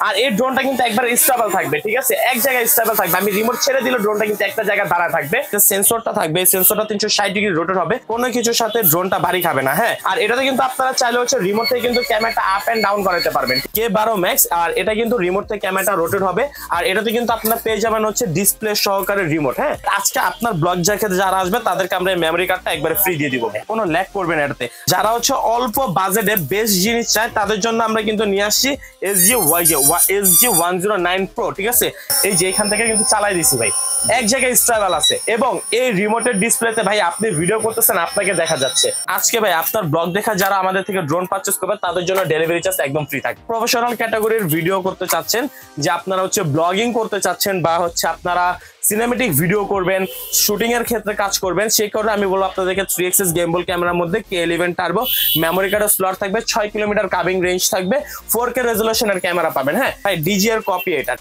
আর এই ড্রোনটা কিন্তু একবার স্টেবল থাকবে, ঠিক আছে, এক জায়গায় স্টেবল থাকবে। আমি রিমোট ছেড়ে দিলে ড্রোনটা কিন্তু একটা জায়গায় দাঁড়া থাকবে। সেন্সরটা থাকবে, সেন্সরটা 360 ডিগ্রি রোটেট হবে, কোনো কিছুর সাথে ড্রোনটা ভারী খাবে না। হ্যাঁ, আর এটাতে কিন্তু আপনারা চাইলে হচ্ছে রিমোট থেকে কিন্তু ক্যামেরাটা আপ এন্ড ডাউন করাতে পারবেন। K12 Max, আর এটা কিন্তু রিমোট থেকে ক্যামেরাটা রোটেট হবে। আর এটাতে কিন্তু আপনারা পেয়ে যাবেন হচ্ছে ডিসপ্লে সহকারে রিমোট। হ্যাঁ, আজকে আপনার ব্লগ জ্যাকেট যারা আসবে তাদেরকে আমরা মেমোরি কার্ডটা একবারে ফ্রি দিয়ে দিব, কোনো ল্যাগ করবে না এটাতে। যারা হচ্ছে অল্প বাজেটে বেস্ট জিনিস চায় তাদের জন্য আমরা কিন্তু নিয়ে আসছি SG-1009 Pro, ঠিক আছে। এই যে এখান থেকে কিন্তু চালাই দিছি ভাই, এক জায়গায় স্টেবল আছে এবং এই রিমোটের ডিসপ্লেতে ভাই আপনি ভিডিও করতেছেন আপনাকে দেখা যাচ্ছে। আজকে ভাই আপনার ব্লগ দেখা যারা আমাদের থেকে ড্রোন পারচেজ করবে তাদের জন্য ডেলিভারি চার্জ একদম ফ্রি থাকে। প্রফেশনাল ক্যাটাগরির ভিডিও করতে চাচ্ছেন, যে আপনারা হচ্ছে ব্লগিং করতে চাচ্ছেন বা হচ্ছে আপনারা সিনেমেটিক ভিডিও করবেন, শুটিং এর ক্ষেত্রে কাজ করবেন, সেই কারণে আমি বলবো আপনাদেরকে 3XS গেমবল ক্যামেরার মধ্যে K11 টার্বো, মেমোরি কার্ডের স্লট থাকবে, 6 কিলোমিটার কাভিং রেঞ্জ থাকবে, 4K রেজোলিউশনের ক্যামেরা পাবেন। হ্যাঁ ভাই, DJI এর কপি এটা।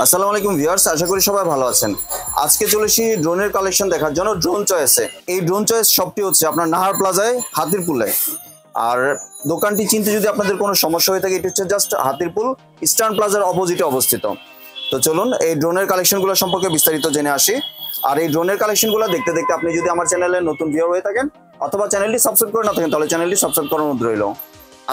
আসসালামু আলাইকুম ভিউয়ার্স, আশা করি সবাই ভালো আছেন। আজকে চলেছি ড্রোনের কালেকশন দেখার জন্য ড্রোন চয়েসে। এই ড্রোন চয়েস শপটি হচ্ছে আপনার নাহার প্লাজায়, হাতিরপুলে। আর দোকানটি চিনতে যদি আপনাদের কোনো সমস্যা হয়ে থাকে, এটি হচ্ছে জাস্ট হাতিরপুল ইস্টার্ন প্লাজার অপোজিটে অবস্থিত। তো চলুন এই ড্রোনের কালেকশনগুলো সম্পর্কে বিস্তারিত জেনে আসি। আর এই ড্রোনের কালেকশনগুলো দেখতে দেখতে আপনি যদি আমার চ্যানেলে নতুন ভিউয়ার হয়ে থাকেন অথবা চ্যানেলটি সাবস্ক্রাইব করে না থাকেন, তাহলে চ্যানেলটি সাবস্ক্রাইব করার অনুরোধ রইল।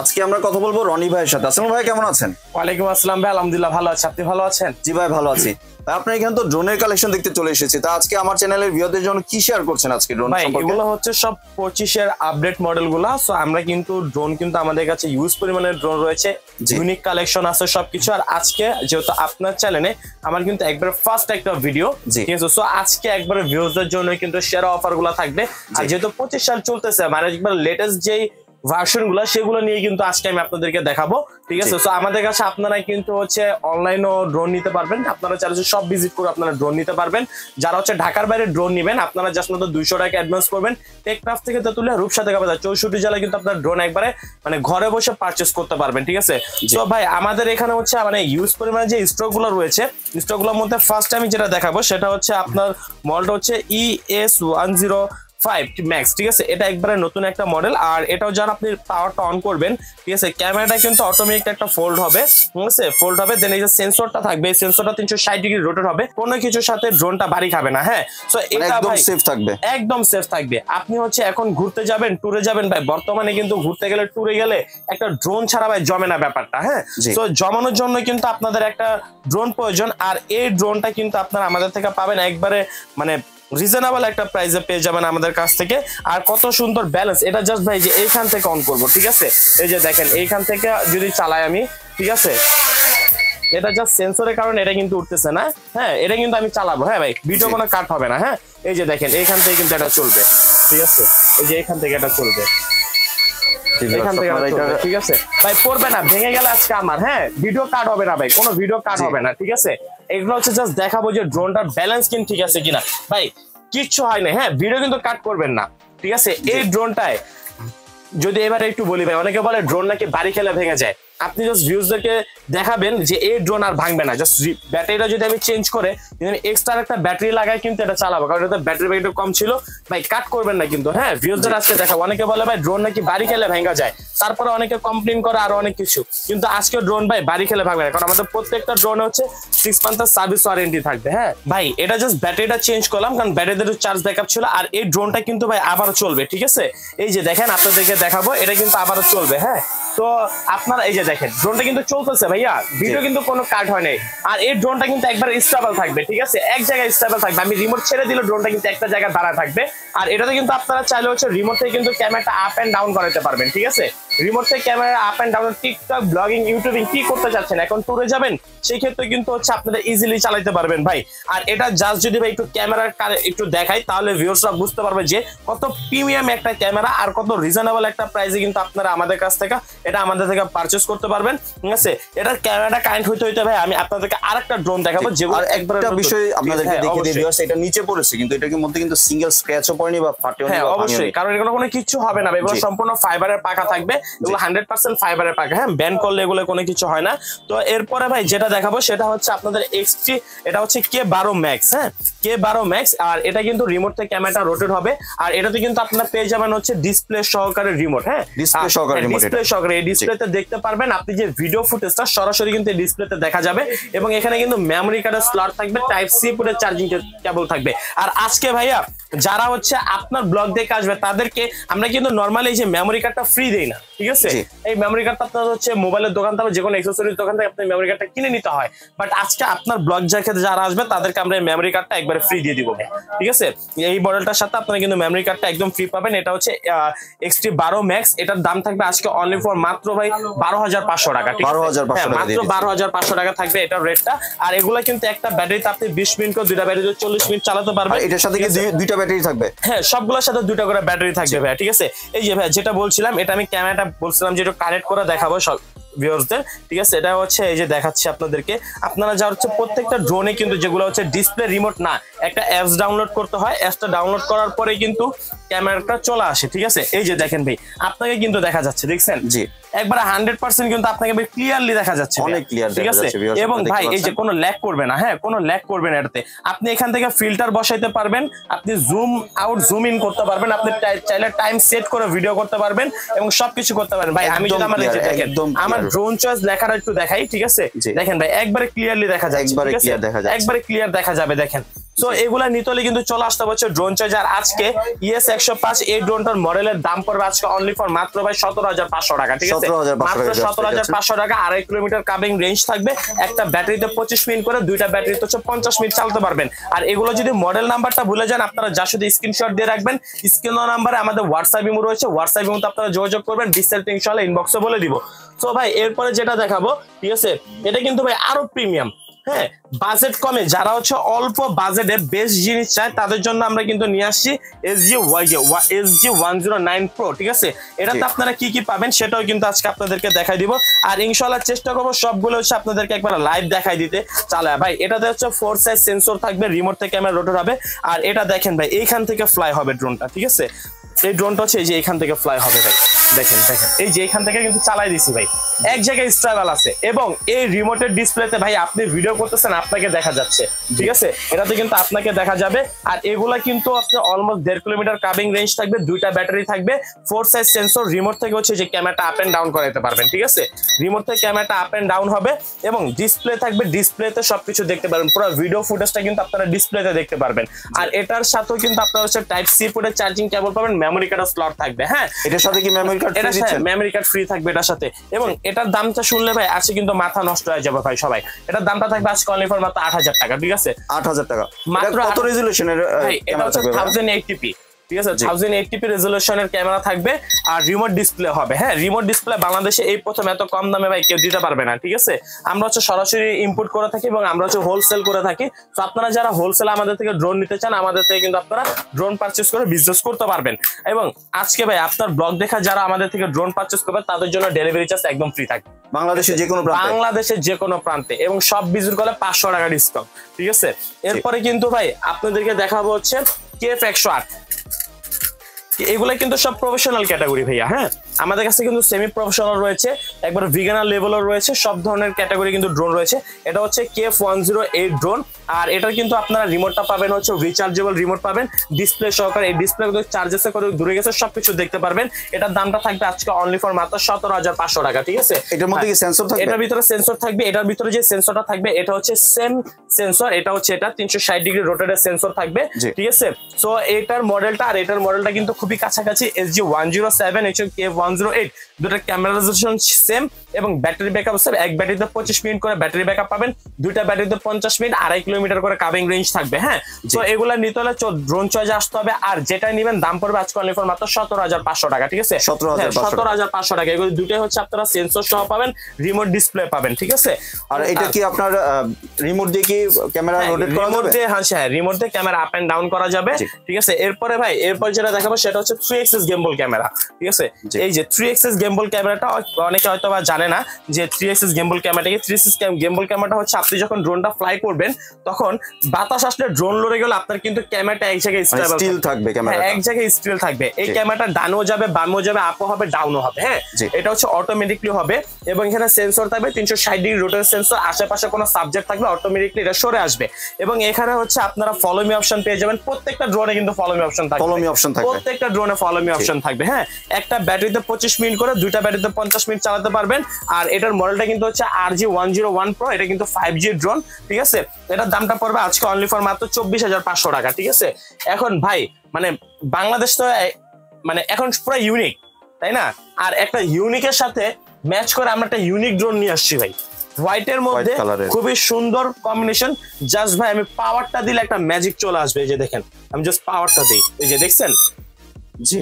আজকে আমরা কথা বলবো রনি ভাইয়ের সাথে। আসসালামু ভাই, কেমন আছেন? ওয়ালাইকুম আসসালাম ভাই, আলহামদুলিল্লাহ ভালো আছি, আপনি ভালো আছেন? জি ভাই, ভালো আছি। আপনার এখানে তো ড্রোনের কালেকশন দেখতে চলে এসেছি, তা আজকে আমার চ্যানেলের ভিউয়ারদের জন্য কি শেয়ার করছেন আজকে ড্রোন সম্পর্কে? এগুলো হচ্ছে সব 25 এর আপডেট মডেলগুলো। সো আমরা কিন্তু ড্রোন কিন্তু আমাদের কাছে ইউজ পরিমাণের ড্রোন রয়েছে, ইউনিক কালেকশন আছে সবকিছু। আর আজকে যেহেতু আপনার চ্যানেলে আমার কিন্তু একবার ফার্স্ট একটা ভিডিও, ঠিক আছে, সো আজকে একবার ভিউয়ারদের জন্য কিন্তু সেরা অফারগুলো থাকবে। আর যেহেতু 25 সাল চলতেছে, মানে একবার লেটেস্ট যেই ভার্সন গুলো সেগুলো নিয়ে কিন্তু আজকে আমি আপনাদেরকে দেখাবো, ঠিক আছে। তো আমাদের কাছে আপনারা কিন্তু হচ্ছে অনলাইনও ড্রোন নিতে পারবেন, আপনারা চাইলে সব ভিজিট করে আপনারা ড্রোন নিতে পারবেন। যারা হচ্ছে ঢাকার বাইরে ড্রোন নেবেন আপনারা জাস্ট মাত্র 200 টাকা অ্যাডভান্স করবেন। টেকনাফ থেকে তেতুলিয়া, রূপসা থেকে 64 জেলায় কিন্তু আপনার ড্রোন একবারে মানে ঘরে বসে পারচেস করতে পারবেন, ঠিক আছে। তো ভাই আমাদের এখানে হচ্ছে মানে ইউজ পরিমাণে যে স্টক গুলো রয়েছে, স্টক গুলোর মধ্যে ফার্স্ট আমি যেটা দেখাবো সেটা হচ্ছে আপনার মডেলটা হচ্ছে ES-1005 Max, ঠিক আছে। এটা একবারে নতুন একটা মডেল। আর এটাও যারা আপনি পাওয়ারটা অন করবেন, ঠিক আছে, ক্যামেরাটা কিন্তু অটোমেটিক একটা ফোল্ড হবে, ঠিক আছে, ফোল্ড হবে। দেন এই যে সেন্সরটা থাকবে, সেন্সরটা 360 ডিগ্রি রোটেট হবে, কোনো কিছুর সাথে ড্রোনটা ভারী খাবে না। হ্যাঁ, সো এটা একদম সেফ থাকবে, একদম সেফ থাকবে। আপনি হচ্ছে এখন ঘুরতে যাবেন, ট্যুরে যাবেন ভাই, বর্তমানে কিন্তু ঘুরতে গেলে ট্যুরে গেলে একটা ড্রোন ছাড়া ভাই জমে না ব্যাপারটা। হ্যাঁ, তো জমানোর জন্য কিন্তু আপনাদের একটা ড্রোন প্রয়োজন। আর এই ড্রোনটা কিন্তু আপনারা আমাদের থেকে পাবেন একবারে মানে রিজনেবল একটা প্রাইসে পেয়ে যাবেন আমাদের কাছ থেকে। আর কত সুন্দর ব্যালেন্স, এটা জাস্ট ভাই যে এইখান থেকে অন করব, ঠিক আছে, এই যে দেখেন এইখান থেকে যদি চালাই আমি, ঠিক আছে, এটা জাস্ট সেন্সরের কারণে এটা কিন্তু উঠতেছে না। হ্যাঁ, এটা কিন্তু আমি চালাবো, হ্যাঁ ভাই, ভিডিও কোনো কাট হবে না। হ্যাঁ, এই যে দেখেন এইখান থেকে কিন্তু এটা চলবে, ঠিক আছে, এই যে এইখান থেকে এটা চলবে, এখান থেকে ঠিক আছে ভাই, পড়বে না, ভেঙে গেলে আজকে আমার, হ্যাঁ, ভিডিও কাট হবে না ভাই, কোনো ভিডিও কাট হবে না, ঠিক আছে। এগুলো হচ্ছে জাস্ট দেখাবো যে ড্রোনটার ব্যালেন্স কিন্তু ঠিক আছে কিনা, ভাই কিচ্ছু হয় না। হ্যাঁ, ভিডিও কিন্তু কাট করবেন না, ঠিক আছে। এই ড্রোনটায় যদি এবারে একটু বলি ভাই, অনেকে বলে ড্রোন নাকি বাড়ি খেলে ভেঙে যায়। আপনি জাস্ট ভিউজদেরকে দেখাবেন যে এই ড্রোন আর ভাঙবে না। জাস্ট ব্যাটারিটা যদি আমি চেঞ্জ করে এক্সট্রা একটা ব্যাটারি লাগাই কিন্তু এটা চালাবো, কারণ এটা ব্যাটারি ব্যাকআপ কম ছিল। ভাই কাট করবেন না কিন্তু। হ্যাঁ, ভিউজদের আজকে দেখাবো। অনেকে বলে ভাই ড্রোন নাকি বাড়ি খেলে ভেঙে যায়, তারপরে অনেকে কমপ্লেন করে আরো অনেক কিছু, কিন্তু আজকে ড্রোন ভাই বাড়ি খেলে ভাঙবে না, কারণ আমাদের প্রত্যেকটা ড্রোন হচ্ছে 6 মান্থের সার্ভিস ওয়ারেন্টি থাকবে। হ্যাঁ ভাই, এটা জাস্ট ব্যাটারিটা চেঞ্জ করলাম, কারণ ব্যাটারিতে চার্জ ব্যাকআপ ছিল। আর এই ড্রোনটা কিন্তু ভাই আবারও চলবে, ঠিক আছে। এই যে দেখেন আপনাদেরকে দেখাবো, এটা কিন্তু আবারও চলবে। হ্যাঁ, তো আপনারা এই যে দেখেন ড্রোনটা কিন্তু চলতেছে ভাইয়া, ভিডিও কিন্তু কোনো কাট হয় নাই। আর এই ড্রোনটা কিন্তু একবার স্টেবল থাকবে, ঠিক আছে, এক জায়গায় স্টেবল থাকবে। আমি রিমোট ছেড়ে দিলে ড্রোনটা কিন্তু একটা জায়গায় দাঁড়া থাকবে। আর এটাতে কিন্তু আপনারা চাইলে হচ্ছে রিমোট থেকে কিন্তু ক্যামেরাটা আপ এন্ড ডাউন করাতে পারবেন, ঠিক আছে। রিমোট থেকে camera up and down, TikTok, blogging, YouTubing কি করতে চাচ্ছেন, এখন ট্যুরে যাবেন, সেই ক্ষেত্রে কিন্তু হচ্ছে আপনারা ইজিলি চালাতে পারবেন ভাই। আর এটা জাস্ট যদি ভাই একটু ক্যামেরার একটু দেখাই, তাহলে ভিউয়ার্সরা বুঝতে পারবে যে কত প্রিমিয়াম একটা ক্যামেরা আর কত রিজনেবল একটা প্রাইসে কিন্তু আপনারা আমাদের কাছ থেকে এটা আমাদের থেকে পারচেজ করতে পারবেন, ঠিক আছে। এটার ক্যামেরাটা কানেক্ট হইতে হইতে ভাই আমি আপনাদেরকে আরেকটা ড্রোন দেখাবো, যেগুলো একটা বিষয় আপনাদেরকে দেখিয়ে দিই ভিউয়ার্স, এটা নিচে পড়েছে কিন্তু এটার মধ্যে কিন্তু সিঙ্গেল স্ক্র্যাচও পড়ে পড়েনি বা ফাটেনি। হ্যাঁ অবশ্যই, কারণ এগুলো কোনো কিছু হবে না, এগুলো সম্পূর্ণ ফাইবারের পাকা থাকবে, এগুলো 100% ফাইবারের পাকা। হ্যাঁ, ব্যান্ড করলে এগুলো কোনো কিছু হয় না। তো এরপরে ভাই যেটা দেখাবো সেটা হচ্ছে আপনাদের X3, এটা হচ্ছে K12 Max। হ্যাঁ, K12 Max, আর এটা কিন্তু রিমোট থেকে ক্যামেরাটা রোটেট হবে, আর এটাতে কিন্তু আপনারা পেয়ে যাবেন হচ্ছে ডিসপ্লে সহকারে রিমোট। হ্যাঁ, ডিসপ্লে সহকারে রিমোট, ডিসপ্লে সহকারে এই ডিসপ্লেতে দেখতে পারবেন আপনি যে ভিডিও ফুটেজটা সরাসরি কিন্তু এই ডিসপ্লেতে দেখা যাবে, এবং এখানে কিন্তু মেমরি কার্ডের স্লট থাকবে, টাইপ সি পোর্টের চার্জিং কেবল থাকবে। আর আজকে ভাইয়া যারা হচ্ছে আপনার ব্লগ দেখে আসবে তাদেরকে আমরা কিন্তু নরমালি এই যে মেমরি কার্ডটা ফ্রি দেই না, ঠিক আছে? এই মেমরি কার্ডটা আপনার হচ্ছে মোবাইলের দোকান থেকে যে কোনো অ্যাকসেসরিজ দোকান থেকে আপনি মেমরি কার্ডটা কিনে নিতে হয়, বাট আজকে আপনার ব্লগ দেখে যারা আসবে তাদেরকে আমরা এই মেমরি কার্ডটা একবারে ফ্রি দিয়ে দিব, ঠিক আছে? এই মডেলটার সাথে আপনারা কিন্তু মেমরি কার্ডটা একদম ফ্রি পাবেন। এটা হচ্ছে X3 Max, এটার দাম থাকবে আজকে অনলি ফর মাত্র ভাই 12,500 টাকা, ঠিক আছে? মাত্র 12,500 টাকা থাকবে এটার রেটটা। আর এগুলা কিন্তু একটা ব্যাটারিতে আপনি 20 মিনিট করে, দুইটা ব্যাটারিতে 40 মিনিট চালাতে পারবেন। এটার সাথে কি দুইটা ব্যাটারি থাকবে? হ্যাঁ, সবগুলোর সাথে দুইটা করে ব্যাটারি থাকবে ভাই, ঠিক আছে? এই যে ভাই যেটা বলছিলাম, এটা আমি ক্যামেরাটা বলছিলাম যে একটু কানেক্ট করে দেখাবো সব ভিউয়ার্সদের, ঠিক আছে? এটা হচ্ছে এই যে দেখাচ্ছি আপনাদেরকে। আপনারা যা হচ্ছে প্রত্যেকটা ড্রোনে কিন্তু যেগুলো হচ্ছে ডিসপ্লে রিমোট না, একটা অ্যাপস ডাউনলোড করতে হয়, অ্যাপসটা ডাউনলোড করার পরে কিন্তু ক্যামেরাটা চলে আসে, ঠিক আছে? এই যে দেখেন ভাই, আপনাকে কিন্তু দেখা যাচ্ছে, দেখছেন? জি, একবার 100% কিন্তু আপনাকে ক্লিয়ারলি দেখা যাচ্ছে, অনেক ক্লিয়ার, ঠিক আছে? এবং ভাই এই যে কোনো ল্যাগ করবে না, হ্যাঁ, কোনো ল্যাগ করবে না এটাতে। আপনি এখান থেকে ফিল্টার বসাইতে পারবেন, আপনি জুম আউট জুম ইন করতে পারবেন, আপনি চাইলে টাইম সেট করে ভিডিও করতে পারবেন এবং সবকিছু করতে পারবেন। ভাই আমি যদি আমার দেখেন আমার ড্রোন চয়েস লেখাটা একটু দেখাই, ঠিক আছে? দেখেন ভাই একবারে ক্লিয়ারলি দেখা যাচ্ছে, একবারে ক্লিয়ার দেখা যাবে, দেখেন। সো এগুলা নিতে হলে কিন্তু চলে আসতে হচ্ছে ড্রোন চয়েস। আর আজকে ES105 এই ড্রোনটার মডেলের দাম পড়বে আজকে অনলি ফর মাত্র ভাই 17,500 টাকা, ঠিক আছে? মাত্র 17,500 টাকা। 2.5 কিলোমিটার কাবিং রেঞ্জ থাকবে, একটা ব্যাটারিতে 25 মিনিট করে, দুইটা ব্যাটারিতে হচ্ছে 50 মিনিট চালাতে পারবেন। আর এগুলো যদি মডেল নাম্বারটা ভুলে যান, আপনারা যা শুধু স্ক্রিনশট দিয়ে রাখবেন, স্ক্রিন নাম্বারে আমাদের হোয়াটসঅ্যাপ ইমো রয়েছে, হোয়াটসঅ্যাপ ইমোতে আপনারা যোগাযোগ করবেন, বিস্তারিত ইনশাআল্লাহ ইনবক্সে বলে দিব। তো ভাই এরপরে যেটা দেখাবো, ঠিক আছে, এটা কিন্তু ভাই আরো প্রিমিয়াম। হ্যাঁ, বাজেট কমে যারা হচ্ছে অল্প বাজেটে বেস্ট জিনিস চায় তাদের জন্য আমরা কিন্তু নিয়ে আসছি SG109 Pro, ঠিক আছে? এটাতে আপনারা কি কি পাবেন সেটাও কিন্তু আজকে আপনাদেরকে দেখাই দিব। আর ইনশাআল্লাহ চেষ্টা করবো সবগুলো হচ্ছে আপনাদেরকে একবার লাইভ দেখাই দিতে। চালায় ভাই এটাতে হচ্ছে 4 সাইজ সেন্সর থাকবে, রিমোট থেকে ক্যামেরা রোটেট হবে। আর এটা দেখেন ভাই এইখান থেকে ফ্লাই হবে ড্রোনটা, ঠিক আছে? এই ড্রোনটা হচ্ছে এই যে এখান থেকে ফ্লাই হবে ভাই, দেখেন দেখেন এই যে এখান থেকে কিন্তু চালাই দিছি ভাই, এক জায়গায় স্ট্রাগল আছে। এবং এই রিমোটের ডিসপ্লেতে ভাই আপনি ভিডিও করতেছেন, আপনাকে দেখা যাচ্ছে, ঠিক আছে? এটাতে কিন্তু আপনাকে দেখা যাবে। আর এগুলা কিন্তু আপনার অলমোস্ট 1.5 কিলোমিটার কাবিং রেঞ্জ থাকবে, দুইটা ব্যাটারি থাকবে, 4 সাইজ সেন্সর, রিমোট থেকে হচ্ছে যে ক্যামেরাটা আপ এন্ড ডাউন করাতে পারবেন, ঠিক আছে? রিমোট থেকে ক্যামেরাটা আপ এন্ড ডাউন হবে এবং ডিসপ্লে থাকবে, ডিসপ্লেতে সবকিছু দেখতে পারবেন, পুরো ভিডিও ফুটেজটা কিন্তু আপনারা ডিসপ্লেতে দেখতে পারবেন। আর এটার সাথেও কিন্তু আপনারা হচ্ছে টাইপ সি পোর্টের চার্জিং কেবল পাবেন, মেমরি কার্ডের স্লট থাকবে। হ্যাঁ, এটার সাথে কি মেমরি কার্ড ফ্রি দিচ্ছেন? মেমরি কার্ড ফ্রি থাকবে এটার সাথে। এবং এটার দামটা শুনলে ভাই আজকে কিন্তু মাথা নষ্ট হয়ে যাবে ভাই সবাই। এটার দামটা থাকবে আজকে অনলি ফর মাত্র 8,000 টাকা, ঠিক আছে? 8,000 টাকা মাত্র। কত রেজোলিউশনের? এটা হচ্ছে 1080p, ঠিক আছে? 1080p রেজোলিউশনের ক্যামেরা থাকবে আর রিমোট ডিসপ্লে হবে। হ্যাঁ, রিমোট ডিসপ্লে বাংলাদেশে এই প্রথম এত কম দামে ভাই কেউ দিতে পারবে না, ঠিক আছে? আমরা হচ্ছে সরাসরি ইম্পোর্ট করে থাকি এবং আমরা হচ্ছে হোলসেল করে থাকি। তো আপনারা যারা হোলসেল আমাদের থেকে ড্রোন নিতে চান, আমাদের থেকে কিন্তু আপনারা ড্রোন পারচেজ করে বিজনেস করতে পারবেন। এবং আজকে ভাই আপনার ব্লগ দেখা যারা আমাদের থেকে ড্রোন পারচেজ করবে তাদের জন্য ডেলিভারি চার্জ একদম ফ্রি থাকবে বাংলাদেশের যে কোনো প্রান্তে, বাংলাদেশের যে কোনো প্রান্তে, এবং সব ভিজিট করলে 500 টাকা ডিসকাউন্ট, ঠিক আছে? এরপরে কিন্তু ভাই আপনাদেরকে দেখাবো হচ্ছে KF108। এগুলা কিন্তু সব প্রফেশনাল ক্যাটাগরি ভাইয়া। হ্যাঁ, আমাদের কাছে কিন্তু সেমি প্রফেশনাল রয়েছে, একবার বিগিনার লেভেলও রয়েছে, সব ধরনের ক্যাটাগরি কিন্তু ড্রোন রয়েছে। এটা হচ্ছে KF108 ড্রোন। আর এটার কিন্তু আপনারা রিমোটটা পাবেন হচ্ছে রিচার্জেবল রিমোট পাবেন, ডিসপ্লে সহকারে। এই ডিসপ্লে চার্জেসে করে দূরে গেছে সবকিছু দেখতে পারবেন। এটার দামটা থাকবে আজকে অনলি ফর মাত্র 17,500 টাকা, ঠিক আছে? এটার মধ্যে কি সেন্সর থাকবে? এটার ভিতরে সেন্সর থাকবে। এটার ভিতরে যে সেন্সরটা থাকবে এটা হচ্ছে সেম সেন্সর, এটা হচ্ছে এটা 360 ডিগ্রি রোটেটের সেন্সর থাকবে, ঠিক আছে? সো এটার মডেলটা আর এটার মডেলটা কিন্তু খুবই কাছাকাছি। SG107 KF108 দুটো ক্যামেরা রেজোলিউশন সেম এবং ব্যাটারি ব্যাকআপ সেম। এক ব্যাটারিতে 25 মিনিট করে ব্যাটারি ব্যাকআপ পাবেন, দুইটা ব্যাটারিতে 50 মিনিট, 2.5 কিলোমিটার করে কাবিং রেঞ্জ থাকবে। হ্যাঁ, তো এগুলা নিতে হলে ড্রোন চয়েসে আসতে হবে। আর যেটা নেবেন দাম পড়বে আজকে অনলি ফর মাত্র 17,500 টাকা, ঠিক আছে? 17,500 টাকা। এগুলো দুটোই হচ্ছে আপনারা সেন্সর সহ পাবেন, রিমোট ডিসপ্লে পাবেন, ঠিক আছে? আর এটা কি আপনার রিমোট দিয়ে কি ক্যামেরা রোটেট করা যাবে? হ্যাঁ, রিমোট দিয়ে ক্যামেরা আপ এন্ড ডাউন করা যাবে, ঠিক আছে? এরপরে ভাই এরপর যেটা দেখাবো সেটা হচ্ছে 3 এক্সিস গিম্বল ক্যামেরা, ঠিক আছে? এই যে 3xs গেম্বল ক্যামেরাটা অনেকে হয়তো বা জানে না যে 3xs গেম্বল ক্যামেরাটাকে। 3xs গেম্বল ক্যামেরাটা হচ্ছে আপনি যখন ড্রোনটা ফ্লাই করবেন তখন বাতাস আসলে ড্রোন লড়ে গেলে আপনার কিন্তু ক্যামেরাটা এক জায়গায় স্টিল থাকবে, ক্যামেরা এক জায়গায় স্টিল থাকবে। এই ক্যামেরাটা ডানও যাবে বামও যাবে আপও হবে ডাউনও হবে। হ্যাঁ, এটা হচ্ছে অটোমেটিকলি হবে এবং এখানে সেন্সর থাকবে 360 ডিগ্রি রোটেট সেন্সর। আশেপাশে কোনো সাবজেক্ট থাকলে অটোমেটিকলি এটা সরে আসবে এবং এখানে হচ্ছে আপনারা ফলো মি অপশন পেয়ে যাবেন। প্রত্যেকটা ড্রোনে কিন্তু ফলো মি অপশন থাকবে, প্রত্যেকটা ড্রোনে ফলো মি অপশন থাকবে। হ্যাঁ, একটা ব্যাটারিতে 25 মিনিট করে, দুইটা ব্যাটারিতে 50 মিনিট চালাতে পারবেন। আর এটার মডেলটা কিন্তু হচ্ছে RG101 Pro, এটা কিন্তু 5G ড্রোন। ঠিক আছে, এটার দামটা পড়বে আজকে অনলি ফর মাত্র 24,500 টাকা। ঠিক আছে, এখন ভাই মানে বাংলাদেশ তো মানে এখন পুরো ইউনিক, তাই না? আর একটা ইউনিকের সাথে ম্যাচ করে আমরা একটা ইউনিক ড্রোন নিয়ে আসছি ভাই, হোয়াইটের মধ্যে খুবই সুন্দর কম্বিনেশন। জাস্ট ভাই আমি পাওয়ারটা দিলে একটা ম্যাজিক চলে আসবে। এই যে দেখেন, আমি জাস্ট পাওয়ারটা দিই, এই যে দেখছেন। জি,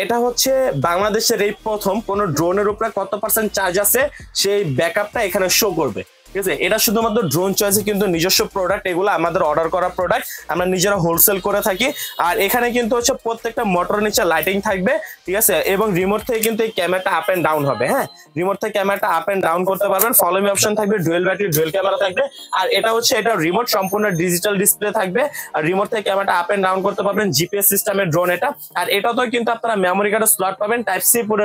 এটা হচ্ছে বাংলাদেশের এই প্রথম কোন ড্রোনের উপরে কত পার্সেন্ট চার্জ আছে সেই ব্যাকআপটা এখানে শো করবে। ঠিক আছে, এটা শুধুমাত্র ড্রোন চয়েসে কিন্তু নিজস্ব প্রোডাক্ট, এগুলো আমাদের অর্ডার করা প্রোডাক্ট, আমরা নিজেরা হোলসেল করে থাকি। আর এখানে কিন্তু হচ্ছে প্রত্যেকটা মোটর নিচে লাইটিং থাকবে। ঠিক আছে, এবং রিমোট থেকে কিন্তু এই ক্যামেরাটা আপ এন্ড ডাউন হবে। হ্যাঁ, রিমোট থেকে ক্যামেরাটা আপ এন্ড ডাউন করতে পারবেন। ফলো মি অপশন থাকবে, ডুয়েল ব্যাটারি ডুয়েল ক্যামেরা থাকবে। আর এটা হচ্ছে এটা রিমোট সম্পূর্ণ ডিজিটাল ডিসপ্লে থাকবে। আর রিমোট থেকে ক্যামেরাটা আপ এন্ড ডাউন করতে পারবেন। জিপিএস সিস্টেমের ড্রোন এটা। আর এটাতেও কিন্তু আপনারা মেমোরি কার্ডের স্লট পাবেন, টাইপ সি পুরো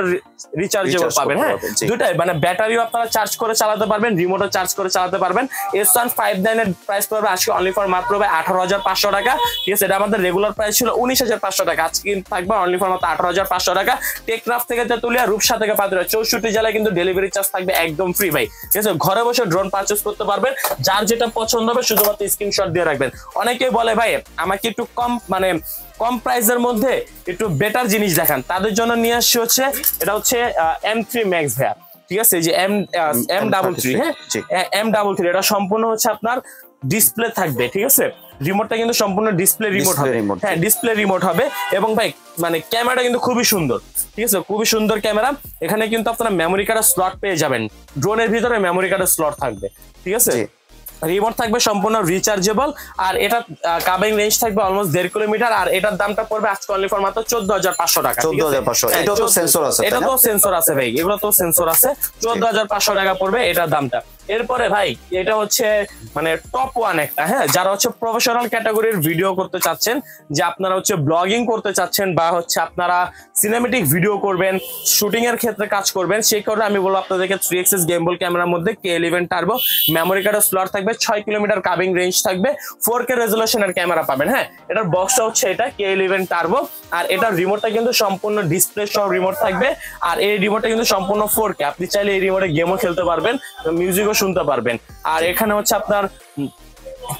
রিচার্জেবল পাবেন। হ্যাঁ, দুটাই মানে ব্যাটারিও আপনারা চার্জ করে চালাতে পারবেন, রিমোটও চার্জ করে চালাতে পারবেন। S159 এর প্রাইস পড়বে আজকে অনলি ফর মাত্র 18,500 টাকা। ঠিক আছে, এটা আমাদের রেগুলার প্রাইস ছিল 19,500 টাকা, আজকে থাকবে অনলি ফর মাত্র 18,500 টাকা। টেকনাফ থেকে তেতুলিয়া, রূপসা থেকে পাতুরিয়া, 64 জেলায় কিন্তু ডেলিভারি চার্জ থাকবে একদম ফ্রি ভাই। ঠিক আছে, ঘরে বসে ড্রোন পারচেজ করতে পারবেন। যার যেটা পছন্দ হবে শুধুমাত্র স্ক্রিনশট দিয়ে রাখবেন। অনেকেই বলে ভাই আমাকে একটু কম প্রাইসের মধ্যে একটু বেটার জিনিস দেখান, তাদের জন্য নিয়ে আসছি হচ্ছে এটা হচ্ছে M3 Max ভাইয়া। ঠিক আছে, যে M33, হ্যাঁ M33, এটা সম্পূর্ণ হচ্ছে আপনার ডিসপ্লে থাকবে। ঠিক আছে, রিমোটটা কিন্তু সম্পূর্ণ ডিসপ্লে রিমোট হবে। হ্যাঁ, ডিসপ্লে রিমোট হবে এবং ভাই মানে ক্যামেরাটা কিন্তু খুবই সুন্দর। ঠিক আছে, খুবই সুন্দর ক্যামেরা। এখানে কিন্তু আপনারা মেমোরি কার্ডের স্লট পেয়ে যাবেন, ড্রোনের ভিতরে মেমোরি কার্ডের স্লট থাকবে। ঠিক আছে, রিমোট থাকবে সম্পূর্ণ রিচার্জেবল। আর এটা কাবিং রেঞ্জ থাকবে অলমোস্ট 1.5 কিলোমিটার। আর এটার দামটা পড়বে আজকে অনলি ফর মাত্র 14,500 টাকা। 14,500, এটা তো সেন্সর আছে, এটা তো সেন্সর আছে ভাই, এগুলো তো সেন্সর আছে। 14,500 টাকা পড়বে এটার দামটা। এরপরে ভাই এটা হচ্ছে মানে টপ ওয়ান একটা, হ্যাঁ, যারা হচ্ছে প্রফেশনাল ক্যাটাগরির ভিডিও করতে চাচ্ছেন, যে আপনারা হচ্ছে ব্লগিং করতে চাচ্ছেন বা হচ্ছে আপনারা সিনেমেটিক ভিডিও করবেন, শুটিং এর ক্ষেত্রে কাজ করবেন, সেই কারণে আমি বলবো আপনাদেরকে 3xs গেম্বল ক্যামেরার মধ্যে K11 টার্বো, মেমোরি কার্ডের স্লট থাকবে, 6 কিলোমিটার কাবিং রেঞ্জ থাকবে, 4K রেজোলিউশনের ক্যামেরা পাবেন। হ্যাঁ, এটার বক্সটা হচ্ছে এটা K11 টার্বো। আর এটার রিমোটটা কিন্তু সম্পূর্ণ ডিসপ্লে সহ রিমোট থাকবে। আর এই রিমোটটা কিন্তু সম্পূর্ণ 4K, আপনি চাইলে এই রিমোটে গেমও খেলতে পারবেন, মিউজিকও শুনতে পারবেন। আর এখানে হচ্ছে আপনার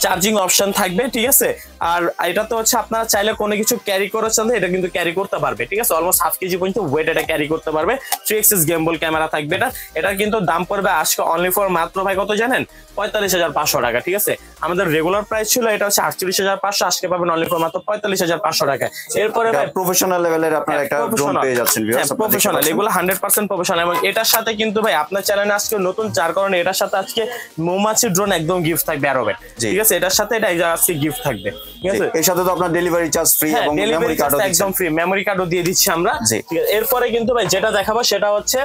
চার্জিং অপশন থাকবে। ঠিক আছে, আর এটা তো হচ্ছে আপনারা চাইলে কোনো কিছু ক্যারি করেছেন এটা কিন্তু ক্যারি করতে পারবে। ঠিক আছে, অলমোস্ট 1/2 কেজি পর্যন্ত ওয়েট এটা ক্যারি করতে পারবে। 3xs গেম্বল ক্যামেরা থাকবে এটা কিন্তু দাম পড়বে আজকে অনলি ফর মাত্র ভাই কত জানেন? 45,500 টাকা। ঠিক আছে, আমাদের রেগুলার প্রাইস ছিল এটা হচ্ছে 48,500, আজকে পাবেন অনলি ফর মাত্র 45,500 টাকা। এরপরে ভাই প্রফেশনাল লেভেলের আপনারা একটা ড্রোন পেয়ে যাচ্ছেন ভিউয়ার্স, প্রফেশনাল, এগুলো 100% প্রফেশনাল। এবং এটার সাথে কিন্তু ভাই আপনার চ্যানেলে আজকে নতুন, যার কারণে এটার সাথে আজকে মৌমাছি ড্রোন একদম গিফট থাকবে অ্যারোবেট। ঠিক আছে, এটার সাথে এটা আজকে গিফট থাকবে। ঠিক আছে, এর সাথে তো আপনার ডেলিভারি চার্জ ফ্রি এবং মেমোরি কার্ডও একদম ফ্রি, মেমোরি কার্ডও দিয়ে দিচ্ছি আমরা। ঠিক আছে, এরপরে কিন্তু ভাই যেটা দেখাবো সেটা হচ্ছে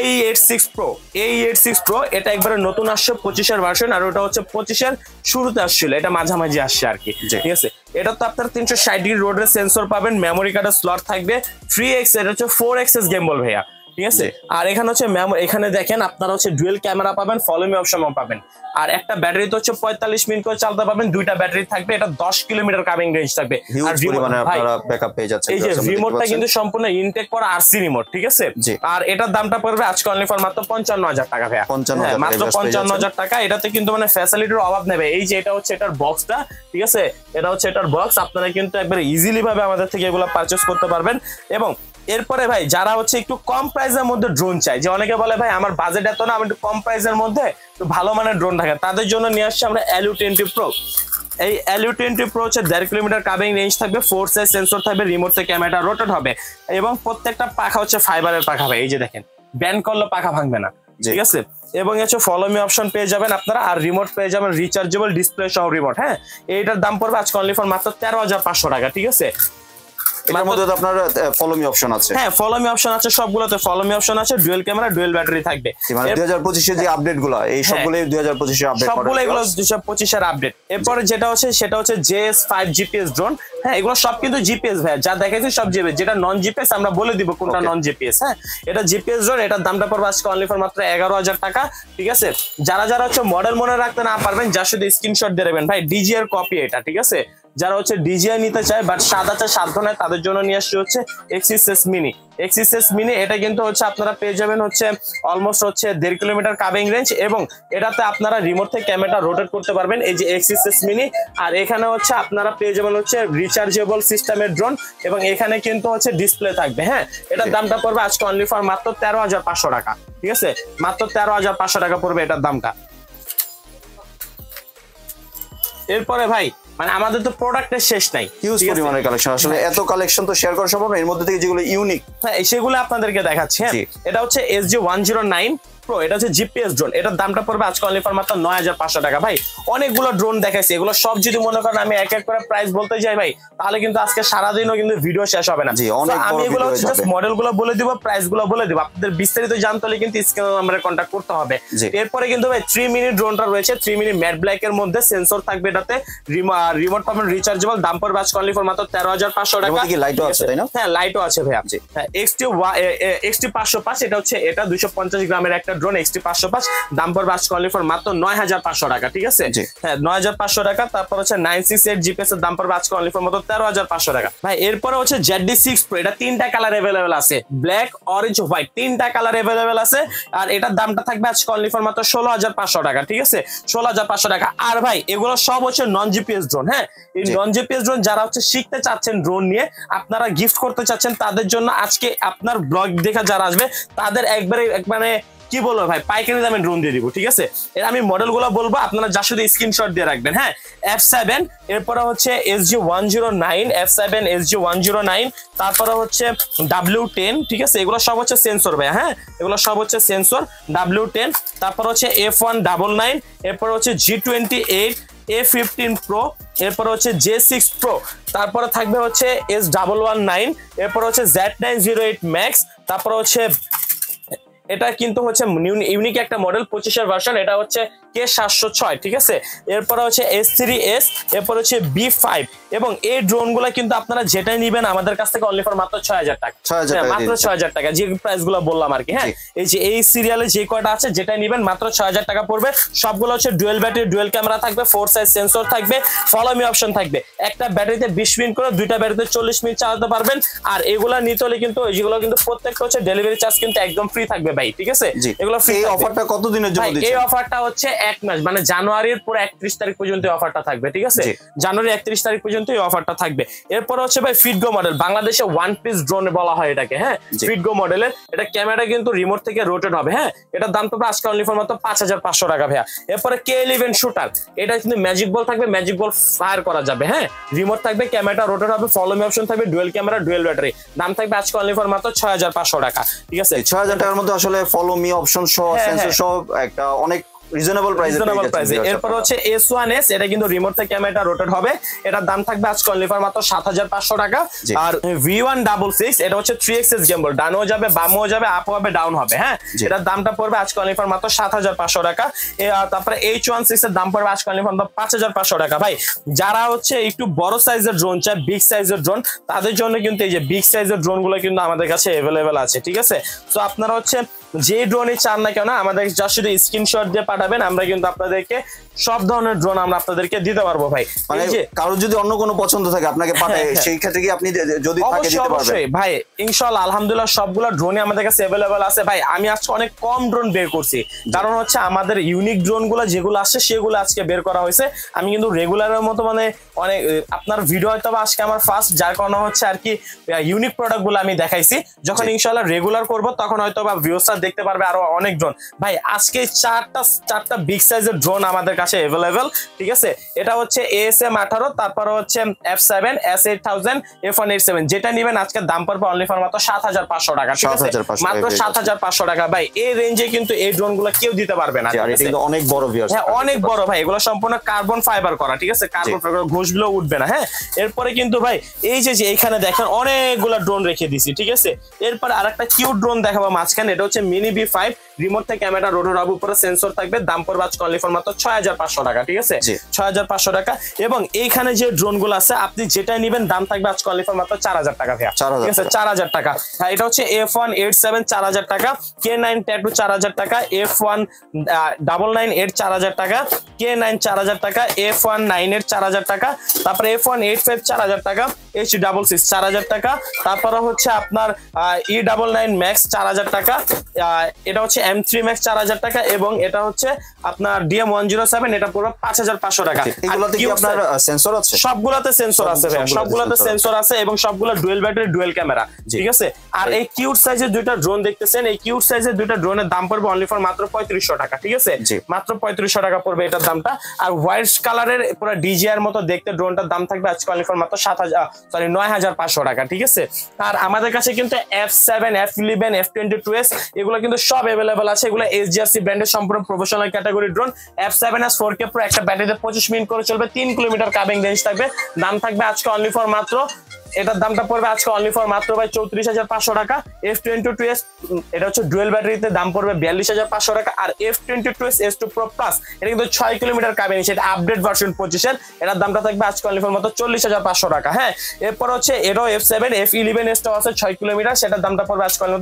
AE86 Pro। এটা একবারে নতুন আসছে 25 ভার্সন, আর ওটা হচ্ছে 25 শুরুতে আসছিল, এটা মাঝামাঝি আসছে আর কি। ঠিক আছে, এটা তো আপনার 360 ডিগ্রি রোডের সেন্সর পাবেন, মেমোরি কার্ডের স্লট থাকবে, 3x, এটা হচ্ছে 4xs গেম্বল ভাইয়া। ঠিক আছে, আর এখানে হচ্ছে এখানে দেখেন আপনারা হচ্ছে ডুয়েল ক্যামেরা পাবেন, ফলো মি অপশনও পাবেন। আর একটা ব্যাটারি তো হচ্ছে 45 মিনিট করে চালাতে পারবেন, দুইটা ব্যাটারি থাকবে, এটা 10 কিলোমিটার কাবিং রেঞ্জ থাকবে। আর আপনারা ব্যাকআপ পেয়ে যাচ্ছেন। এই যে রিমোটটা কিন্তু সম্পূর্ণ ইনটেক করা আরসি রিমোট। ঠিক আছে, আর এটার দামটা পড়বে আজকে অনলি ফর মাত্র 55,000 টাকা ভাইয়া। মাত্র 55,000 টাকা। এটাতে কিন্তু মানে ফ্যাসিলিটির অভাব নেবে। এই যে এটা হচ্ছে এটার বক্সটা, ঠিক আছে, এটা হচ্ছে এটার বক্স, আপনারা কিন্তু একবারে ইজিলি ভাবে আমাদের থেকে এগুলো পারচেজ করতে পারবেন। এবং এরপরে ভাই যারা হচ্ছে একটু কম প্রাইসের মধ্যে ড্রোন চাই, যে অনেকে বলে ভাই আমার বাজেট এত না, আমি একটু কম প্রাইসের মধ্যে একটু ভালো মানের ড্রোন থাকে, তাদের জন্য নিয়ে আসছে আমরা LU20 Pro। এই LU20 Pro হচ্ছে 1.5 কিলোমিটার কাবিং রেঞ্জ থাকবে, 4 সাইজ সেন্সর থাকবে, রিমোট থেকে ক্যামেরাটা রোটেট হবে এবং প্রত্যেকটা পাখা হচ্ছে ফাইবারের পাখা ভাই। এই যে দেখেন, ব্যান্ড করলে পাখা ভাঙবে না। ঠিক আছে, এবং হচ্ছে ফলো মি অপশন পেয়ে যাবেন আপনারা, আর রিমোট পেয়ে যাবেন রিচার্জেবল ডিসপ্লে সহ রিমোট। হ্যাঁ, এইটার দাম পড়বে আজকে অনলি ফর মাত্র 13,500 টাকা। ঠিক আছে, এর মধ্যে তো আপনার ফলো মি অপশন আছে। হ্যাঁ ফলো মি অপশন আছে, সবগুলোতে ফলো মি অপশন আছে, ডুয়াল ক্যামেরা ডুয়াল ব্যাটারি থাকবে। মানে 2025 এর যে আপডেটগুলো এই সবগুলো 2025 এর আপডেট করা, সবগুলো এগুলো 2025 এর আপডেট। এরপরে যেটা হচ্ছে সেটা হচ্ছে JS5 জিপিএস ড্রোন। হ্যাঁ এগুলো সব কিন্তু জিপিএস ভাই, যা দেখাইছি সব জিপিএস, যেটা নন জিপিএস আমরা বলে দিব কোনটা নন জিপিএস। হ্যাঁ এটা জিপিএস ড্রোন, এটার দামটা পড়বে আজকে অনলি ফর মাত্র 11,000 টাকা। ঠিক আছে, যারা যারা হচ্ছে মডেল মনে রাখতে না পারবেন, যার শুধু স্ক্রিনশট দিয়ে রাখবেন ভাই, ডিজিআর কপি এটা। ঠিক আছে, যারা হচ্ছে ডিজিআই নিতে চায় বাট সাদাতে সাধ্য নয়, তাদের জন্য নিয়ে আসছে হচ্ছে এক্সিস মিনি। এক্সিস মিনি এটা কিন্তু হচ্ছে আপনারা পেয়ে যাবেন হচ্ছে অলমোস্ট হচ্ছে 1.5 কিলোমিটার কাভিং রেঞ্জ, এবং এটাতে আপনারা রিমোট থেকে ক্যামেরাটা রোটেট করতে পারবেন। এই যে এক্সিস মিনি, আর এখানে হচ্ছে আপনারা পেয়ে যাবেন হচ্ছে রিচার্জেবল সিস্টেমের ড্রোন, এবং এখানে কিন্তু হচ্ছে ডিসপ্লে থাকবে। হ্যাঁ এটার দামটা পড়বে আজকে অনলি ফর মাত্র 13,500 টাকা। ঠিক আছে, মাত্র 13,500 টাকা পড়বে এটার দামটা। এরপরে ভাই মানে আমাদের তো প্রোডাক্টের শেষ নাই, হিউজ পরিমাণের কালেকশন, আসলে এত কালেকশন তো শেয়ার করা সম্ভব না। এর মধ্যে থেকে যেগুলো ইউনিক, হ্যাঁ সেগুলো আপনাদেরকে দেখাচ্ছি। হ্যাঁ এটা হচ্ছে SG109 Pro, এটা হচ্ছে জিপিএস ড্রোন, এটার দামটা পড়বে আজকে অনলি ফর মাত্র 9,500 টাকা। ভাই অনেকগুলো ড্রোন দেখাইছি, এগুলো সব যদি মনে করেন আমি এক এক করে প্রাইস বলতে যাই ভাই, তাহলে কিন্তু আজকে সারাদিনও কিন্তু ভিডিও শেষ হবে না। আমি এগুলো হচ্ছে জাস্ট মডেল গুলো বলে দিব, প্রাইস গুলো বলে দিব। আপনাদের বিস্তারিত জানতে হলে কিন্তু স্ক্রিন নাম্বারে কন্ট্যাক্ট করতে হবে। এরপরে কিন্তু ভাই 3 মিনিট ড্রোনটা রয়েছে, 3 মিনিট ম্যাট ব্ল্যাক এর মধ্যে, সেন্সর থাকবে এটাতে, রিমোট পাবেন রিচার্জেবল, দাম পড়বে আজকে অনলি ফর মাত্র 13,500 টাকা। কি লাইটও আছে তাই না? হ্যাঁ লাইটও আছে ভাই। আপনি XT505 এটা হচ্ছে এটা 250 গ্রামের একটা ড্রোন XT505, দাম পড়বে আজকে অনলি ফর মাত্র 9,500 টাকা। ঠিক আছে, হ্যাঁ 9,500 টাকা। তারপর হচ্ছে 968 জিপিএস এর দাম পড়বে আজকে অনলি ফর মাত্র 13,500 টাকা। ভাই এরপরে হচ্ছে ZD6 Pro, এটা 3টা কালার अवेलेबल আছে, ব্ল্যাক অরেঞ্জ হোয়াইট 3টা কালার अवेलेबल আছে, আর এটার দামটা থাকবে আজকে অনলি ফর মাত্র 16,500 টাকা। ঠিক আছে, 16,500 টাকা। আর ভাই এগুলো সব হচ্ছে নন জিপিএস ড্রোন। হ্যাঁ এই নন জিপিএস ড্রোন যারা হচ্ছে শিখতে চাচ্ছেন ড্রোন নিয়ে, আপনারা গিফট করতে চাচ্ছেন, তাদের জন্য আজকে আপনার ব্লগ দেখা যারা আসবে তাদের একবারে মানে কি বলবো ভাই, পাইকারি দামে ড্রোন দিয়ে দিব। ঠিক আছে, এর আমি মডেলগুলো বলবো, আপনারা যা শুধু স্ক্রিনশট দিয়ে রাখবেন। হ্যাঁ F7, এরপরে হচ্ছে SG109, F7 SG109, তারপরে হচ্ছে W10। ঠিক আছে, এগুলো সব হচ্ছে সেন্সর ভাই। হ্যাঁ এগুলো সব হচ্ছে সেন্সর, W10। তারপর হচ্ছে F199, এরপর হচ্ছে G28, A15 Pro, এরপর হচ্ছে J6 Pro, তারপরে থাকবে হচ্ছে S119, এরপর হচ্ছে Z908 Max, তারপর হচ্ছে এটা কিন্তু হচ্ছে ইউনিক একটা মডেল 25 এর ভার্সন, এটা হচ্ছে K706। ঠিক আছে, এরপরে হচ্ছে S3S, এরপর হচ্ছে B5, এবং এই ড্রোন গুলা কিন্তু আপনারা যেটাই নিবেন আমাদের কাছ থেকে অনলি ফর মাত্র 6,000 টাকা, মাত্র 6,000 টাকা, যে প্রাইস গুলো বললাম আর কি। হ্যাঁ এই যে এই সিরিয়ালে যে কয়টা আছে যেটাই নিবেন মাত্র 6,000 টাকা পড়বে। সবগুলো হচ্ছে ডুয়েল ব্যাটারি, ডুয়েল ক্যামেরা থাকবে, 4 সাইজ সেন্সর থাকবে, ফলো মি অপশন থাকবে। একটা ব্যাটারিতে 20 মিনিট করে, দুইটা ব্যাটারিতে 40 মিনিট চালাতে পারবেন। আর এগুলা নিতে হলে কিন্তু এইগুলো কিন্তু প্রত্যেকটা হচ্ছে ডেলিভারি চার্জ কিন্তু একদম ফ্রি থাকবে ভাই। ঠিক আছে, এগুলো ফ্রি। এই অফারটা কত দিনের জন্য দিচ্ছেন? এই অফারটা হচ্ছে 1 মাস, মানে জানুয়ারির পুরো 31 তারিখ পর্যন্ত এই অফারটা থাকবে। ঠিক আছে, জানুয়ারি 31 তারিখ পর্যন্ত এই অফারটা থাকবে। এরপর হচ্ছে ভাই ফিটগো মডেল, বাংলাদেশে ওয়ান পিস ড্রোন বলা হয় এটাকে। হ্যাঁ ফিটগো মডেলের এটা ক্যামেরা কিন্তু রিমোট থেকে রোটেট হবে। হ্যাঁ এটার দাম পাবে আজকে অনলি ফর মাত্র 5,500 টাকা ভাইয়া। এরপরে K11 শুটার, এটা কিন্তু ম্যাজিক বল থাকবে, ম্যাজিক বল ফায়ার করা যাবে। হ্যাঁ রিমোট থাকবে, ক্যামেরাটা রোটেট হবে, ফলো মি অপশন থাকবে, ডুয়েল ক্যামেরা ডুয়েল ব্যাটারি, দাম থাকবে আজকে অনলি ফর মাত্র 6,500 টাকা। ঠিক আছে, 6,000 টাকার মধ্যে আসলে ফলো মি অপশন সহ সেন্সর সহ একটা অনেক রিজনেবল প্রাইসে। এরপর হচ্ছে S1S, এটা কিন্তু রিমোট থেকে ক্যামেরাটা রোটেট হবে, এটার দাম থাকবে আজকে অনলি ফর মাত্র 7,500 টাকা। আর V166, এটা হচ্ছে 3XS গিম্বল, ডানও যাবে, বামও যাবে, আপও হবে, ডাউন হবে। হ্যাঁ এটার দামটা পড়বে আজকে অনলি ফর মাত্র 7,500 টাকা। তারপরে H16 এর দাম পড়বে আজকে অনলি ফর 5,500 টাকা। ভাই যারা হচ্ছে একটু বড় সাইজের ড্রোন চায়, বিগ সাইজের ড্রোন, তাদের জন্য কিন্তু এই যে বিগ সাইজের ড্রোন গুলো কিন্তু আমাদের কাছে अवेलेबल আছে। ঠিক আছে, তো আপনারা হচ্ছে যে ড্রোনই চান না কেন আমাদের জাস্ট শুধু স্ক্রিনশট দিয়ে পাঠাবেন, আমরা কিন্তু আপনাদেরকে সব ধরনের ড্রোন আমরা আপনাদেরকে দিতে পারবো ভাই। মানে কারো যদি অন্য কোনো পছন্দ থাকে আপনাকে পাঠায়, সেই ক্ষেত্রে কি আপনি যদি থাকে দিতে পারবেন? অবশ্যই ভাই, ইনশাআল্লাহ আলহামদুলিল্লাহ সবগুলো ড্রোনই আমাদের কাছে अवेलेबल আছে। ভাই আমি আজকে অনেক কম ড্রোন বের করছি, কারণ হচ্ছে আমাদের ইউনিক ড্রোন গুলো যেগুলো আসছে সেগুলো আজকে বের করা হয়েছে। আমি কিন্তু রেগুলারের মতো মানে অনেক আপনার ভিডিও হয়তো আজকে আমার ফার্স্ট, যার কারণে হচ্ছে আর কি ইউনিক প্রোডাক্ট গুলো আমি দেখাইছি। যখন ইনশাআল্লাহ রেগুলার করব তখন হয়তো বা ভিউয়ার্সরা দেখতে পারবে আরো অনেক ড্রোন। ভাই আজকে চারটা বিগ সাইজের ড্রোন আমাদের কাছে অ্যাভেলেবেল, ঠিক আছে। এটা হচ্ছে ASM 18, তারপরে হচ্ছে F7, S8000, F187, যেটা নিবেন আজকে দাম পড়বে অনলি ফর মাত্র 7500 টাকা, ঠিক আছে, মাত্র 7500 টাকা। ভাই এই রেঞ্জে কিন্তু এই ড্রোন গুলো কেউ দিতে পারবে না, অনেক বড় ভিউয়ার্স। হ্যাঁ অনেক বড় ভাই, এগুলো সম্পূর্ণ কার্বন ফাইবার করা, ঠিক আছে, কার্বন ফাইবার, ঘষগুলো উঠবে না। হ্যাঁ এরপরে কিন্তু ভাই এই যে এখানে দেখেন অনেকগুলো ড্রোন রেখে দিছি, ঠিক আছে। এরপর আরেকটা কিউট ড্রোন দেখাবো মাঝখানে, এটা হচ্ছে মিনি B5, রিমোট থেকে ক্যামেরা, রোটর হাব উপরে সেন্সর থাকবে, দাম পড়বে আজকে অনলি ফর মাত্র 6500 টাকা, ঠিক আছে, 6500 টাকা। এবং এইখানে যে ড্রোন গুলো আছে আপনি যেটাই নেবেন দাম থাকবে আজকে অনলি ফর মাত্র 4000 টাকা ভাইয়া, ঠিক আছে, 4000 টাকা। হ্যাঁ এটা হচ্ছে F187 4000 টাকা, K9 Tattoo 4000 টাকা, F199 4000 টাকা, K9 4000 টাকা, F19 4000 টাকা, তারপরে F185 4000 টাকা, H66 4000 টাকা, তারপরে হচ্ছে আপনার E99 Max 4000 টাকা, এটা হচ্ছে M3 Max 4000 টাকা, এবং এটা হচ্ছে আপনার DM107, এটা পুরো 5500 টাকা। এগুলোতে কি আপনার সেন্সর আছে? সবগুলোতে সেন্সর আছে ভাই, সবগুলোতে সেন্সর আছে, এবং সবগুলো ডুয়েল ব্যাটারি ডুয়েল ক্যামেরা, ঠিক আছে। আর এই কিউট সাইজের দুইটা ড্রোন দেখতেছেন, এই কিউট সাইজের দুইটা ড্রোনের দাম পড়বে অনলি ফর মাত্র 3500 টাকা, ঠিক আছে, মাত্র 3500 টাকা পড়বে এটার দামটা। আর হোয়াইট কালারের পুরো DJI এর মতো দেখতে ড্রোনটার দাম থাকবে আজকে অনলি ফর মাত্র 9500 টাকা, ঠিক আছে। আর আমাদের কাছে কিন্তু F7, F11, F22s এগুলো কিন্তু সব अवेलेबल আছে, এগুলো SGRC ব্র্যান্ডের সম্পূর্ণ professional category drone. F7s 4K Pro, একটা ব্যাটারিতে 25 মিনিট করে চলবে, 3 কিলোমিটার কাবিং রেঞ্জ থাকবে, দাম থাকবে আজকে অনলি ফর মাত্র, এটার দামটা পড়বে আজকে অনলি ফর মাত্র ভাই 34500 টাকা। F22s এটা হচ্ছে ডুয়েল ব্যাটারিতে, দাম পড়বে 42500 টাকা। আর F22s S2 Pro Plus এটা কিন্তু 6 কিলোমিটার কাবিং, সেটা আপডেট ভার্সন 25 এর, এটার দামটা থাকবে আজকে অনলি ফর মাত্র 40500 টাকা। হ্যাঁ এরপর হচ্ছে এরও F7 F11s টাও আছে 6 কিলোমিটার, সেটার দামটা পড়বে আজকে অনলি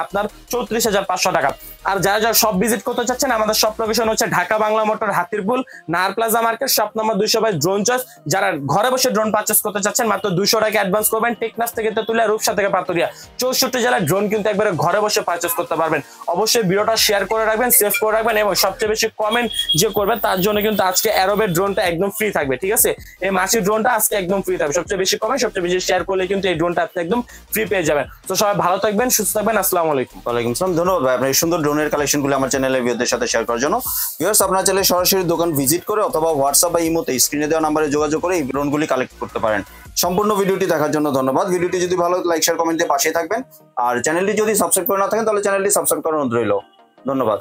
আপনার 34500 টাকা। আর যারা যারা সব ভিজিট করতে চাচ্ছেন, আমাদের সব লোকেশন হচ্ছে Dhaka Bangla motor, Hatirpool, Nahar plaza market, shop number 222, drone choice. যারা ঘরে বসে ড্রোন পারচেজ করতে চাচ্ছেন মাত্র 200 টাকা অ্যাডভান্স করবেন। টেকনাফ থেকে তেতুলিয়া, রূপসা থেকে পাতুরিয়া, 64 জেলায় ড্রোন কিন্তু একবারে ঘরে বসে পারচেজ করতে পারবেন। অবশ্যই ভিডিওটা শেয়ার করে রাখবেন, সেভ করে রাখবেন, এবং সবচেয়ে বেশি কমেন্ট যে করবেন তার জন্য কিন্তু আজকে অ্যারোবের ড্রোনটা একদম ফ্রি থাকবে, ঠিক আছে। এই মাসির ড্রোনটা আজকে একদম ফ্রি থাকবে, সবচেয়ে বেশি কমেন্ট, সবচেয়ে বেশি শেয়ার করলে কিন্তু এই ড্রোনটা আপনি একদম ফ্রি পেয়ে যাবেন। তো সবাই ভালো থাকবেন, সুস্থ থাকবেন, আসসালামু আলাইকুম। ওয়ালাইকুম আসসালাম। ধন্যবাদ ভাই আপনার এই সুন্দর ড্রোনের কালেকশনগুলো আমার চ্যানেলের ভিউয়ারদের সাথে শেয়ার করার জন্য। ভিউয়ার্স আপনারা চাইলে সরাসরি দোকান ভিজিট করে অথবা হোয়াটসঅ্যাপ বা ইমোতে স্ক্রিনে দেওয়া নম্বরে যোগাযোগ করে এই ড্রোনগুলি কালেক্ট করতে পারেন। সম্পূর্ণ ভিডিওটি দেখার জন্য ধন্যবাদ। ভিডিওটি যদি ভালো লাইক শেয়ার কমেন্ট দিয়ে পাশে থাকবেন, আর চ্যানেলটি যদি সাবস্ক্রাইব করে না থাকেন তাহলে চ্যানেলটি সাবস্ক্রাইব করার অনুরোধ রইল। ধন্যবাদ।